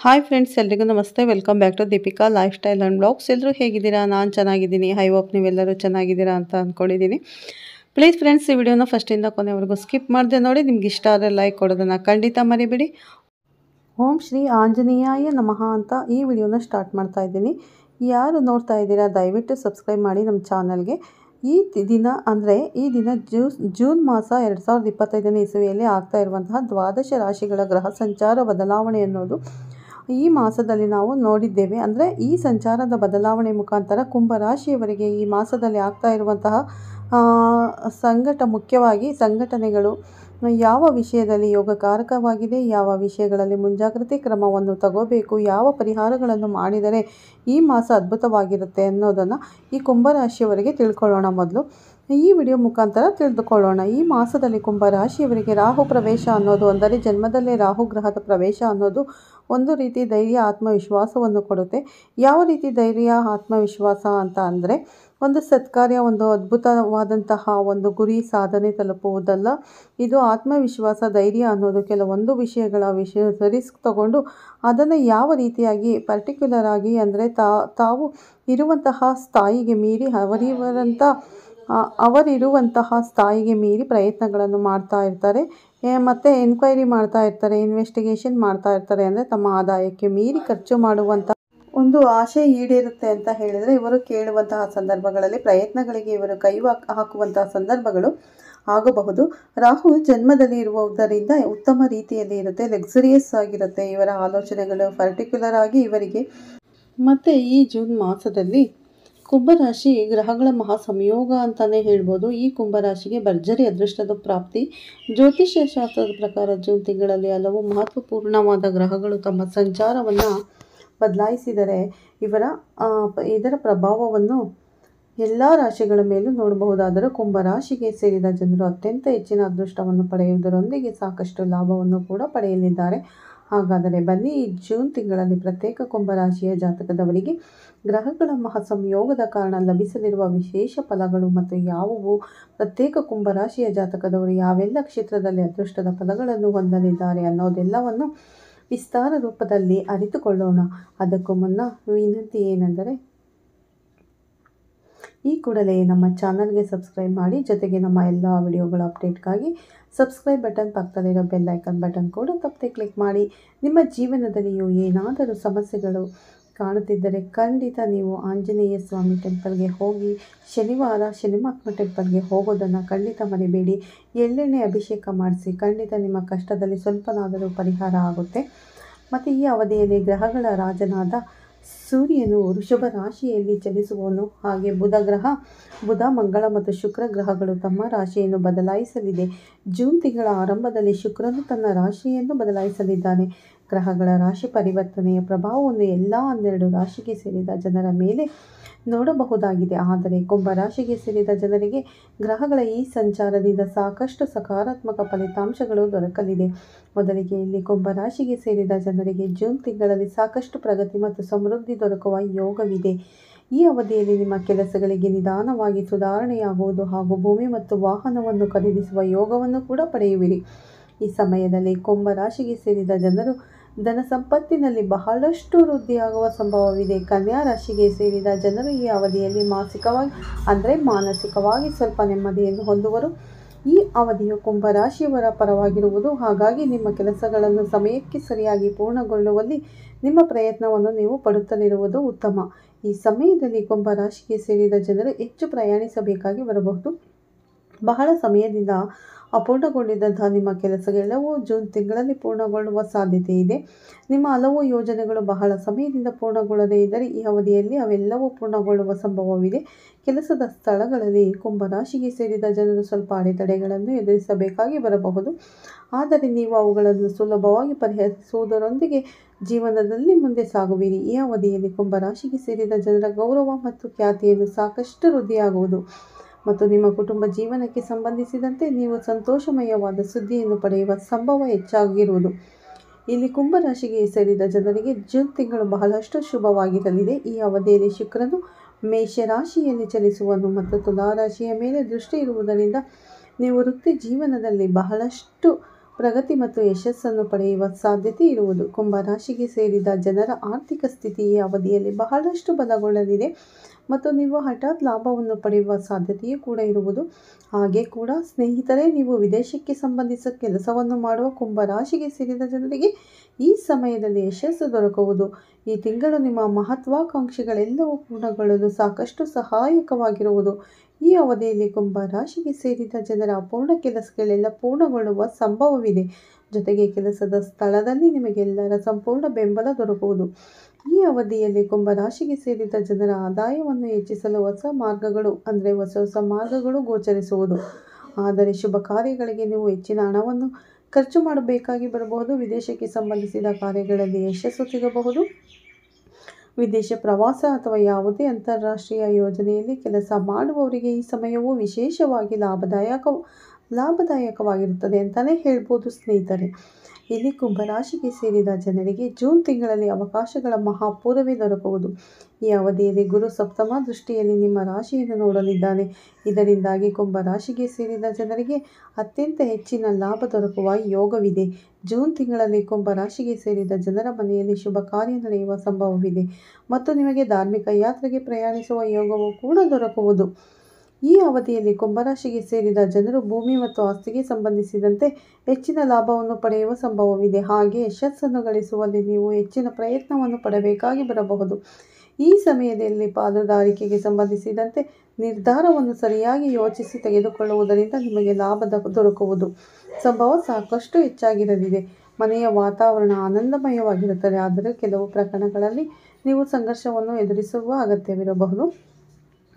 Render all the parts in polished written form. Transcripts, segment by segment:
Hi friends, ಎಲ್ರಿಗೂ ನಮಸ್ತೆ. Welcome back to Deepika lifestyle and blogs. ಎಲ್ಲರೂ ಹೇಗಿದ್ದೀರಾ? ನಾನು ಚೆನ್ನಾಗಿದ್ದೀನಿ. ಐ ಹೋಪ್ ನೀವೆಲ್ಲರೂ ಚೆನ್ನಾಗಿದ್ದೀರಾ ಅಂತ ಅಂದ್ಕೊಂಡಿದ್ದೀನಿ. ಪ್ಲೀಸ್ ಫ್ರೆಂಡ್ಸ್, ಈ ವಿಡಿಯೋನ ಫಸ್ಟಿಂದ ಕೊನೆವರೆಗೂ ಸ್ಕಿಪ್ ಮಾಡದೆ ನೋಡಿ. ನಿಮ್ಗೆ ಇಷ್ಟ ಆದರೆ ಲೈಕ್ ಕೊಡೋದನ್ನು ಖಂಡಿತ ಮರಿಬೇಡಿ. ಓಂ ಶ್ರೀ ಆಂಜನೇಯಾಯ ನಮಃ ಅಂತ ಈ ವಿಡಿಯೋನ ಸ್ಟಾರ್ಟ್ ಮಾಡ್ತಾ ಇದ್ದೀನಿ. ಯಾರು ನೋಡ್ತಾ ಇದ್ದೀರಾ ದಯವಿಟ್ಟು ಸಬ್ಸ್ಕ್ರೈಬ್ ಮಾಡಿ ನಮ್ಮ ಚಾನಲ್ಗೆ. ಈ ದಿನ ಜೂನ್ ಮಾಸ 2025ನೇ ಇಸವಿಯಲ್ಲಿ ಆಗ್ತಾ ಇರುವಂತಹ ದ್ವಾದಶ ರಾಶಿಗಳ ಗ್ರಹ ಸಂಚಾರ ಬದಲಾವಣೆ ಅನ್ನೋದು ಈ ಮಾಸದಲ್ಲಿ ನಾವು ನೋಡಿದ್ದೇವೆ. ಅಂದರೆ ಈ ಸಂಚಾರದ ಬದಲಾವಣೆ ಮುಖಾಂತರ ಕುಂಭರಾಶಿಯವರಿಗೆ ಈ ಮಾಸದಲ್ಲಿ ಆಗ್ತಾ ಇರುವಂತಹ ಮುಖ್ಯವಾಗಿ ಸಂಘಟನೆಗಳು ಯಾವ ವಿಷಯದಲ್ಲಿ ಯೋಗಕಾರಕವಾಗಿದೆ, ಯಾವ ವಿಷಯಗಳಲ್ಲಿ ಮುಂಜಾಗ್ರತೆ ಕ್ರಮವನ್ನು ತಗೋಬೇಕು, ಯಾವ ಪರಿಹಾರಗಳನ್ನು ಮಾಡಿದರೆ ಈ ಮಾಸ ಅದ್ಭುತವಾಗಿರುತ್ತೆ ಅನ್ನೋದನ್ನು ಈ ಕುಂಭರಾಶಿಯವರಿಗೆ ತಿಳ್ಕೊಳ್ಳೋಣ. ಮೊದಲು ಈ ವಿಡಿಯೋ ಮುಖಾಂತರ ತಿಳಿದುಕೊಳ್ಳೋಣ. ಈ ಮಾಸದಲ್ಲಿ ಕುಂಭರಾಶಿಯವರಿಗೆ ರಾಹು ಪ್ರವೇಶ ಅನ್ನೋದು, ಅಂದರೆ ಜನ್ಮದಲ್ಲೇ ರಾಹು ಗ್ರಹದ ಪ್ರವೇಶ ಅನ್ನೋದು ಒಂದು ರೀತಿ ಧೈರ್ಯ ಆತ್ಮವಿಶ್ವಾಸವನ್ನು ಕೊಡುತ್ತೆ. ಯಾವ ರೀತಿ ಧೈರ್ಯ ಆತ್ಮವಿಶ್ವಾಸ ಅಂತ ಅಂದರೆ, ಒಂದು ಸತ್ಕಾರ್ಯ, ಒಂದು ಅದ್ಭುತವಾದಂತಹ ಒಂದು ಗುರಿ ಸಾಧನೆ ತಲುಪುವುದಲ್ಲ. ಇದು ಆತ್ಮವಿಶ್ವಾಸ, ಧೈರ್ಯ ಅನ್ನೋದು ಕೆಲವೊಂದು ರಿಸ್ಕ್ ತಗೊಂಡು ಅದನ್ನು ಯಾವ ರೀತಿಯಾಗಿ ಪರ್ಟಿಕ್ಯುಲರ್ ಆಗಿ ಅಂದರೆ ತಾವು ಇರುವಂತಹ ಸ್ಥಾಯಿಗೆ ಮೀರಿ ಅವರಿರುವಂತಹ ಸ್ಥಾಯಿಗೆ ಮೀರಿ ಪ್ರಯತ್ನಗಳನ್ನು ಮಾಡ್ತಾ ಇರ್ತಾರೆ. ಮತ್ತು ಎನ್ಕ್ವೈರಿ ಮಾಡ್ತಾ ಇರ್ತಾರೆ, ಇನ್ವೆಸ್ಟಿಗೇಷನ್ ಮಾಡ್ತಾ ಇರ್ತಾರೆ. ಅಂದರೆ ತಮ್ಮ ಆದಾಯಕ್ಕೆ ಮೀರಿ ಖರ್ಚು ಮಾಡುವಂಥ ಒಂದು ಆಶೆ ಈಡೇರುತ್ತೆ ಅಂತ ಹೇಳಿದರೆ ಇವರು ಕೇಳುವಂತಹ ಸಂದರ್ಭಗಳಲ್ಲಿ ಪ್ರಯತ್ನಗಳಿಗೆ ಇವರು ಕೈ ಹಾಕುವಂತಹ ಸಂದರ್ಭಗಳು ಆಗಬಹುದು. ರಾಹು ಜನ್ಮದಲ್ಲಿ ಇರುವುದರಿಂದ ಉತ್ತಮ ರೀತಿಯಲ್ಲಿ ಇರುತ್ತೆ, ಲಕ್ಸುರಿಯಸ್ ಆಗಿರುತ್ತೆ ಇವರ ಆಲೋಚನೆಗಳು ಪರ್ಟಿಕ್ಯುಲರ್ ಆಗಿ ಇವರಿಗೆ. ಮತ್ತು ಈ ಜೂನ್ ಮಾಸದಲ್ಲಿ ಕುಂಭರಾಶಿ ಗ್ರಹಗಳ ಮಹಾ ಸಂಯೋಗ ಅಂತಲೇ ಹೇಳ್ಬೋದು. ಈ ಕುಂಭರಾಶಿಗೆ ಭರ್ಜರಿ ಅದೃಷ್ಟದ ಪ್ರಾಪ್ತಿ. ಜ್ಯೋತಿಷ್ಯ ಶಾಸ್ತ್ರದ ಪ್ರಕಾರ ಜೂನ್ ತಿಂಗಳಲ್ಲಿ ಹಲವು ಮಹತ್ವಪೂರ್ಣವಾದ ಗ್ರಹಗಳು ತಮ್ಮ ಸಂಚಾರವನ್ನು ಬದಲಾಯಿಸಿದರೆ ಇದರ ಪ್ರಭಾವವನ್ನು ಎಲ್ಲ ರಾಶಿಗಳ ಮೇಲೂ ನೋಡಬಹುದಾದರೂ ಕುಂಭರಾಶಿಗೆ ಸೇರಿದ ಜನರು ಅತ್ಯಂತ ಹೆಚ್ಚಿನ ಅದೃಷ್ಟವನ್ನು ಪಡೆಯುವುದರೊಂದಿಗೆ ಸಾಕಷ್ಟು ಲಾಭವನ್ನು ಕೂಡ ಪಡೆಯಲಿದ್ದಾರೆ. ಹಾಗಾದರೆ ಬನ್ನಿ, ಈ ಜೂನ್ ತಿಂಗಳಲ್ಲಿ ಪ್ರತ್ಯೇಕ ಕುಂಭರಾಶಿಯ ಜಾತಕದವರಿಗೆ ಗ್ರಹಗಳ ಮಹಾಸಂಯೋಗದ ಕಾರಣ ಲಭಿಸಲಿರುವ ವಿಶೇಷ ಫಲಗಳು ಮತ್ತು ಯಾವುವು, ಪ್ರತ್ಯೇಕ ಕುಂಭರಾಶಿಯ ಜಾತಕದವರು ಯಾವೆಲ್ಲ ಕ್ಷೇತ್ರದಲ್ಲಿ ಅದೃಷ್ಟದ ಫಲಗಳನ್ನು ಹೊಂದಲಿದ್ದಾರೆ ಅನ್ನೋದೆಲ್ಲವನ್ನು ವಿಸ್ತಾರ ರೂಪದಲ್ಲಿ ಅರಿತುಕೊಳ್ಳೋಣ. ಅದಕ್ಕೂ ಮುನ್ನ ವಿನಂತಿ ಏನೆಂದರೆ, ಈ ಕೂಡಲೇ ನಮ್ಮ ಚಾನಲ್ಗೆ ಸಬ್ಸ್ಕ್ರೈಬ್ ಮಾಡಿ, ಜೊತೆಗೆ ನಮ್ಮ ಎಲ್ಲ ವಿಡಿಯೋಗಳ ಅಪ್ಡೇಟ್ಗಾಗಿ ಸಬ್ಸ್ಕ್ರೈಬ್ ಬಟನ್ ಪಕ್ಕದಲ್ಲಿರೋ ಬೆಲ್ ಐಕನ್ ಬಟನ್ ಕೂಡ ತಪ್ಪದೆ ಕ್ಲಿಕ್ ಮಾಡಿ. ನಿಮ್ಮ ಜೀವನದಲ್ಲಿಯೂ ಏನಾದರೂ ಸಮಸ್ಯೆಗಳು ಕಾಣುತ್ತಿದ್ದರೆ ಖಂಡಿತ ನೀವು ಆಂಜನೇಯ ಸ್ವಾಮಿ ಟೆಂಪಲ್ಗೆ ಹೋಗಿ, ಶನಿವಾರ ಶನಿಮಹಾತ್ಮ ಟೆಂಪಲ್ಗೆ ಹೋಗೋದನ್ನು ಖಂಡಿತ ಮರಿಬೇಡಿ. ಎಳ್ಳೆಣ್ಣೆ ಅಭಿಷೇಕ ಮಾಡಿಸಿ, ಖಂಡಿತ ನಿಮ್ಮ ಕಷ್ಟದಲ್ಲಿ ಸ್ವಲ್ಪನಾದರೂ ಪರಿಹಾರ ಆಗುತ್ತೆ. ಮತ್ತು ಈ ಅವಧಿಯಲ್ಲಿ ಗ್ರಹಗಳ ರಾಜನಾದ ಸೂರ್ಯನು ವೃಷಭ ರಾಶಿಯಲ್ಲಿ ಚಲಿಸುವನು. ಹಾಗೆ ಬುಧ, ಮಂಗಳ ಮತ್ತು ಶುಕ್ರ ಗ್ರಹಗಳು ತಮ್ಮ ರಾಶಿಯನ್ನು ಬದಲಾಯಿಸಲಿದೆ. ಜೂನ್ ತಿಂಗಳ ಆರಂಭದಲ್ಲಿ ಶುಕ್ರನು ತನ್ನ ರಾಶಿಯನ್ನು ಬದಲಾಯಿಸಲಿದ್ದಾನೆ. ಗ್ರಹಗಳ ರಾಶಿ ಪರಿವರ್ತನೆಯ ಪ್ರಭಾವವನ್ನು ಎಲ್ಲ 12 ರಾಶಿಗೆ ಸೇರಿದ ಜನರ ಮೇಲೆ ನೋಡಬಹುದಾಗಿದೆ. ಆದರೆ ಕುಂಭರಾಶಿಗೆ ಸೇರಿದ ಜನರಿಗೆ ಗ್ರಹಗಳ ಈ ಸಂಚಾರದಿಂದ ಸಾಕಷ್ಟು ಸಕಾರಾತ್ಮಕ ಫಲಿತಾಂಶಗಳು ದೊರಕಲಿದೆ. ಮೊದಲಿಗೆ ಇಲ್ಲಿ ಕುಂಭರಾಶಿಗೆ ಸೇರಿದ ಜನರಿಗೆ ಜೂನ್ ತಿಂಗಳಲ್ಲಿ ಸಾಕಷ್ಟು ಪ್ರಗತಿ ಮತ್ತು ಸಮೃದ್ಧಿ ದೊರಕುವ ಯೋಗವಿದೆ. ಈ ಅವಧಿಯಲ್ಲಿ ನಿಮ್ಮ ಕೆಲಸಗಳಿಗೆ ನಿಧಾನವಾಗಿ ಸುಧಾರಣೆಯಾಗುವುದು ಹಾಗೂ ಭೂಮಿ ಮತ್ತು ವಾಹನವನ್ನು ಖರೀದಿಸುವ ಯೋಗವನ್ನು ಕೂಡ ಪಡೆಯುವಿರಿ. ಈ ಸಮಯದಲ್ಲಿ ಕುಂಭರಾಶಿಗೆ ಸೇರಿದ ಜನರು ಧನ ಸಂಪತ್ತಿನಲ್ಲಿ ಬಹಳಷ್ಟು ವೃದ್ಧಿಯಾಗುವ ಸಂಭವವಿದೆ. ಕನ್ಯಾ ರಾಶಿಗೆ ಸೇರಿದ ಜನರು ಈ ಅವಧಿಯಲ್ಲಿ ಮಾನಸಿಕವಾಗಿ ಸ್ವಲ್ಪ ನೆಮ್ಮದಿಯನ್ನು ಹೊಂದುವರು. ಈ ಅವಧಿಯು ಕುಂಭರಾಶಿಯವರ ಪರವಾಗಿರುವುದು. ಹಾಗಾಗಿ ನಿಮ್ಮ ಕೆಲಸಗಳನ್ನು ಸಮಯಕ್ಕೆ ಸರಿಯಾಗಿ ಪೂರ್ಣಗೊಳ್ಳುವಲ್ಲಿ ನಿಮ್ಮ ಪ್ರಯತ್ನವನ್ನು ನೀವು ಪಡುತ್ತಲಿರುವುದು ಉತ್ತಮ. ಈ ಸಮಯದಲ್ಲಿ ಕುಂಭರಾಶಿಗೆ ಸೇರಿದ ಜನರು ಹೆಚ್ಚು ಪ್ರಯಾಣಿಸಬೇಕಾಗಿ ಬರಬಹುದು. ಬಹಳ ಸಮಯದಿಂದ ಅಪೂರ್ಣಗೊಂಡಿದ್ದಂತಹ ನಿಮ್ಮ ಕೆಲಸಗಳೆಲ್ಲವೂ ಜೂನ್ ತಿಂಗಳಲ್ಲಿ ಪೂರ್ಣಗೊಳ್ಳುವ ಸಾಧ್ಯತೆ ಇದೆ. ನಿಮ್ಮ ಹಲವು ಯೋಜನೆಗಳು ಬಹಳ ಸಮಯದಿಂದ ಪೂರ್ಣಗೊಳ್ಳದೇ ಇದ್ದರೆ ಈ ಅವಧಿಯಲ್ಲಿ ಅವೆಲ್ಲವೂ ಪೂರ್ಣಗೊಳ್ಳುವ ಸಂಭವವಿದೆ. ಕೆಲಸದ ಸ್ಥಳಗಳಲ್ಲಿ ಕುಂಭರಾಶಿಗೆ ಸೇರಿದ ಜನರು ಸ್ವಲ್ಪ ಅಡೆತಡೆಗಳನ್ನು ಎದುರಿಸಬೇಕಾಗಿ ಬರಬಹುದು. ಆದರೆ ನೀವು ಅವುಗಳನ್ನು ಸುಲಭವಾಗಿ ಪರಿಹರಿಸುವುದರೊಂದಿಗೆ ಜೀವನದಲ್ಲಿ ಮುಂದೆ ಸಾಗುವಿರಿ. ಈ ಅವಧಿಯಲ್ಲಿ ಕುಂಭರಾಶಿಗೆ ಸೇರಿದ ಜನರ ಗೌರವ ಮತ್ತು ಖ್ಯಾತಿಯನ್ನು ಸಾಕಷ್ಟು ವೃದ್ಧಿಯಾಗುವುದು ಮತ್ತು ನಿಮ್ಮ ಕುಟುಂಬ ಜೀವನಕ್ಕೆ ಸಂಬಂಧಿಸಿದಂತೆ ನೀವು ಸಂತೋಷಮಯವಾದ ಸುದ್ದಿಯನ್ನು ಪಡೆಯುವ ಸಂಭವ ಹೆಚ್ಚಾಗಿರುವುದು. ಇಲ್ಲಿ ಕುಂಭರಾಶಿಗೆ ಸೇರಿದ ಜನರಿಗೆ ಜೂನ್ ತಿಂಗಳು ಬಹಳಷ್ಟು ಶುಭವಾಗಿರಲಿದೆ. ಈ ಅವಧಿಯಲ್ಲಿ ಶುಕ್ರನು ಮೇಷರಾಶಿಯಲ್ಲಿ ಚಲಿಸುವನು ಮತ್ತು ತುಲಾರಾಶಿಯ ಮೇಲೆ ದೃಷ್ಟಿ ಇರುವುದರಿಂದ ನೀವು ವೃತ್ತಿ ಜೀವನದಲ್ಲಿ ಬಹಳಷ್ಟು ಪ್ರಗತಿ ಮತ್ತು ಯಶಸ್ಸನ್ನು ಪಡೆಯುವ ಸಾಧ್ಯತೆ ಇರುವುದು. ಕುಂಭರಾಶಿಗೆ ಸೇರಿದ ಜನರ ಆರ್ಥಿಕ ಸ್ಥಿತಿ ಈ ಅವಧಿಯಲ್ಲಿ ಬಹಳಷ್ಟು ಬಲಗೊಳ್ಳಲಿದೆ ಮತ್ತು ನೀವು ಹಠಾತ್ ಲಾಭವನ್ನು ಪಡೆಯುವ ಸಾಧ್ಯತೆಯೂ ಕೂಡ ಇರುವುದು. ಹಾಗೆ ಕೂಡ ಸ್ನೇಹಿತರೆ, ನೀವು ವಿದೇಶಕ್ಕೆ ಸಂಬಂಧಿಸಿದ ಕೆಲಸವನ್ನು ಮಾಡುವ ಕುಂಭರಾಶಿಗೆ ಸೇರಿದ ಜನರಿಗೆ ಈ ಸಮಯದಲ್ಲಿ ಯಶಸ್ಸು ದೊರಕುವುದು. ಈ ತಿಂಗಳು ನಿಮ್ಮ ಮಹತ್ವಾಕಾಂಕ್ಷೆಗಳೆಲ್ಲವೂ ಪೂರ್ಣಗೊಳ್ಳಲು ಸಾಕಷ್ಟು ಸಹಾಯಕವಾಗಿರುವುದು. ಈ ಅವಧಿಯಲ್ಲಿ ಕುಂಭರಾಶಿಗೆ ಸೇರಿದ ಜನರ ಅಪೂರ್ಣ ಕೆಲಸಗಳೆಲ್ಲ ಪೂರ್ಣಗೊಳ್ಳುವ ಸಂಭವವಿದೆ. ಜೊತೆಗೆ ಕೆಲಸದ ಸ್ಥಳದಲ್ಲಿ ನಿಮಗೆಲ್ಲರ ಸಂಪೂರ್ಣ ಬೆಂಬಲ ದೊರಕುವುದು. ಈ ಅವಧಿಯಲ್ಲಿ ಕುಂಭರಾಶಿಗೆ ಸೇರಿದ ಜನರ ಆದಾಯವನ್ನು ಹೆಚ್ಚಿಸಲು ಹೊಸ ಮಾರ್ಗಗಳು ಗೋಚರಿಸುವುದು. ಆದರೆ ಶುಭ ಕಾರ್ಯಗಳಿಗೆ ನೀವು ಹೆಚ್ಚಿನ ಹಣವನ್ನು ಖರ್ಚು ಮಾಡಬೇಕಾಗಿ ಬರಬಹುದು. ವಿದೇಶಕ್ಕೆ ಸಂಬಂಧಿಸಿದ ಕಾರ್ಯಗಳಲ್ಲಿ ಯಶಸ್ಸು ಸಿಗಬಹುದು. ವಿದೇಶ ಪ್ರವಾಸ ಅಥವಾ ಯಾವುದೇ ಅಂತಾರಾಷ್ಟ್ರೀಯ ಯೋಜನೆಯಲ್ಲಿ ಕೆಲಸ ಮಾಡುವವರಿಗೆ ಈ ಸಮಯವು ವಿಶೇಷವಾಗಿ ಲಾಭದಾಯಕವಾಗಿರುತ್ತದೆ ಅಂತಲೇ ಹೇಳ್ಬೋದು ಸ್ನೇಹಿತರೆ. ಇಲ್ಲಿ ಕುಂಭರಾಶಿಗೆ ಸೇರಿದ ಜನರಿಗೆ ಜೂನ್ ತಿಂಗಳಲ್ಲಿ ಅವಕಾಶಗಳ ಮಹಾಪೂರವೇ ದೊರಕುವುದು. ಈ ಅವಧಿಯಲ್ಲಿ ಗುರು ಸಪ್ತಮ ದೃಷ್ಟಿಯಲ್ಲಿ ನಿಮ್ಮ ರಾಶಿಯನ್ನು ನೋಡಲಿದ್ದಾನೆ. ಇದರಿಂದಾಗಿ ಕುಂಭರಾಶಿಗೆ ಸೇರಿದ ಜನರಿಗೆ ಅತ್ಯಂತ ಹೆಚ್ಚಿನ ಲಾಭ ದೊರಕುವ ಯೋಗವಿದೆ. ಜೂನ್ ತಿಂಗಳಲ್ಲಿ ಕುಂಭರಾಶಿಗೆ ಸೇರಿದ ಜನರ ಮನೆಯಲ್ಲಿ ಶುಭ ಕಾರ್ಯ ನಡೆಯುವ ಸಂಭವವಿದೆ ಮತ್ತು ನಿಮಗೆ ಧಾರ್ಮಿಕ ಯಾತ್ರೆಗೆ ಪ್ರಯಾಣಿಸುವ ಯೋಗವೂ ಕೂಡ ದೊರಕುವುದು. ಈ ಅವಧಿಯಲ್ಲಿ ಕುಂಭರಾಶಿಗೆ ಸೇರಿದ ಜನರು ಭೂಮಿ ಮತ್ತು ಆಸ್ತಿಗೆ ಸಂಬಂಧಿಸಿದಂತೆ ಹೆಚ್ಚಿನ ಲಾಭವನ್ನು ಪಡೆಯುವ ಸಂಭವವಿದೆ. ಹಾಗೆ ಯಶಸ್ಸನ್ನು ಗಳಿಸುವಲ್ಲಿ ನೀವು ಹೆಚ್ಚಿನ ಪ್ರಯತ್ನವನ್ನು ಪಡಬೇಕಾಗಿ ಬರಬಹುದು. ಈ ಸಮಯದಲ್ಲಿ ಪಾಲುದಾರಿಕೆಗೆ ಸಂಬಂಧಿಸಿದಂತೆ ನಿರ್ಧಾರವನ್ನು ಸರಿಯಾಗಿ ಯೋಚಿಸಿ ತೆಗೆದುಕೊಳ್ಳುವುದರಿಂದ ನಿಮಗೆ ಲಾಭ ದೊರಕುವುದು ಸಂಭವ ಸಾಕಷ್ಟು ಹೆಚ್ಚಾಗಿರಲಿದೆ. ಮನೆಯ ವಾತಾವರಣ ಆನಂದಮಯವಾಗಿರುತ್ತದೆ. ಆದರೆ ಕೆಲವು ಪ್ರಕರಣಗಳಲ್ಲಿ ನೀವು ಸಂಘರ್ಷವನ್ನು ಎದುರಿಸುವ ಅಗತ್ಯವಿರಬಹುದು.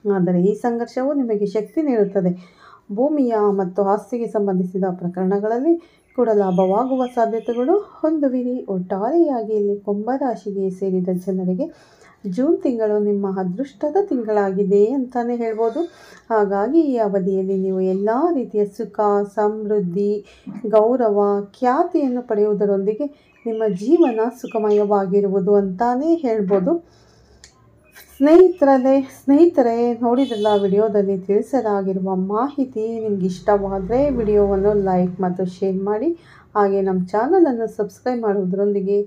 ಆದರೆ ಈ ಸಂಘರ್ಷವು ನಿಮಗೆ ಶಕ್ತಿ ನೀಡುತ್ತದೆ. ಭೂಮಿಯ ಮತ್ತು ಆಸ್ತಿಗೆ ಸಂಬಂಧಿಸಿದ ಪ್ರಕರಣಗಳಲ್ಲಿ ಕೂಡ ಲಾಭವಾಗುವ ಸಾಧ್ಯತೆಗಳು ಹೊಂದುವಿರಿ. ಒಟ್ಟಾರೆಯಾಗಿ ಇಲ್ಲಿ ಕುಂಭರಾಶಿಗೆ ಸೇರಿದ ಜನರಿಗೆ ಜೂನ್ ತಿಂಗಳು ನಿಮ್ಮ ಅದೃಷ್ಟದ ತಿಂಗಳಾಗಿದೆ ಅಂತಲೇ ಹೇಳ್ಬೋದು. ಹಾಗಾಗಿ ಈ ಅವಧಿಯಲ್ಲಿ ನೀವು ಎಲ್ಲ ರೀತಿಯ ಸುಖ, ಸಮೃದ್ಧಿ, ಗೌರವ, ಖ್ಯಾತಿಯನ್ನು ಪಡೆಯುವುದರೊಂದಿಗೆ ನಿಮ್ಮ ಜೀವನ ಸುಖಮಯವಾಗಿರುವುದು ಅಂತಲೇ ಹೇಳ್ಬೋದು. ಸ್ನೇಹಿತರೆ, ನೋಡಿದ್ರಲ್ಲ, ವಿಡಿಯೋದಲ್ಲಿ ತಿಳಿಸಲಾಗಿರುವ ಮಾಹಿತಿ ನಿಮ್ಗೆ ಇಷ್ಟವಾದರೆ ವಿಡಿಯೋವನ್ನು ಲೈಕ್ ಮತ್ತು ಶೇರ್ ಮಾಡಿ. ಹಾಗೆ ನಮ್ಮ ಚಾನಲನ್ನು ಸಬ್ಸ್ಕ್ರೈಬ್ ಮಾಡುವುದರೊಂದಿಗೆ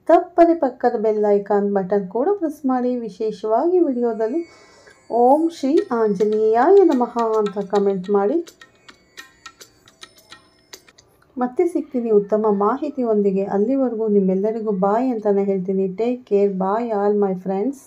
ತಪ್ಪದೆ ಪಕ್ಕದ ಬೆಲ್ ಐಕಾನ್ ಬಟನ್ ಕೂಡ ಪ್ರೆಸ್ ಮಾಡಿ. ವಿಶೇಷವಾಗಿ ವಿಡಿಯೋದಲ್ಲಿ ಓಂ ಶ್ರೀ ಆಂಜನೇಯಾಯ ನಮಃ ಅಂತ ಕಮೆಂಟ್ ಮಾಡಿ. ಮತ್ತೆ ಸಿಗ್ತೀನಿ ಉತ್ತಮ ಮಾಹಿತಿಯೊಂದಿಗೆ. ಅಲ್ಲಿವರೆಗೂ ನಿಮ್ಮೆಲ್ಲರಿಗೂ ಬಾಯ್ ಅಂತಲೇ ಹೇಳ್ತೀನಿ. Take care. Bye all my friends.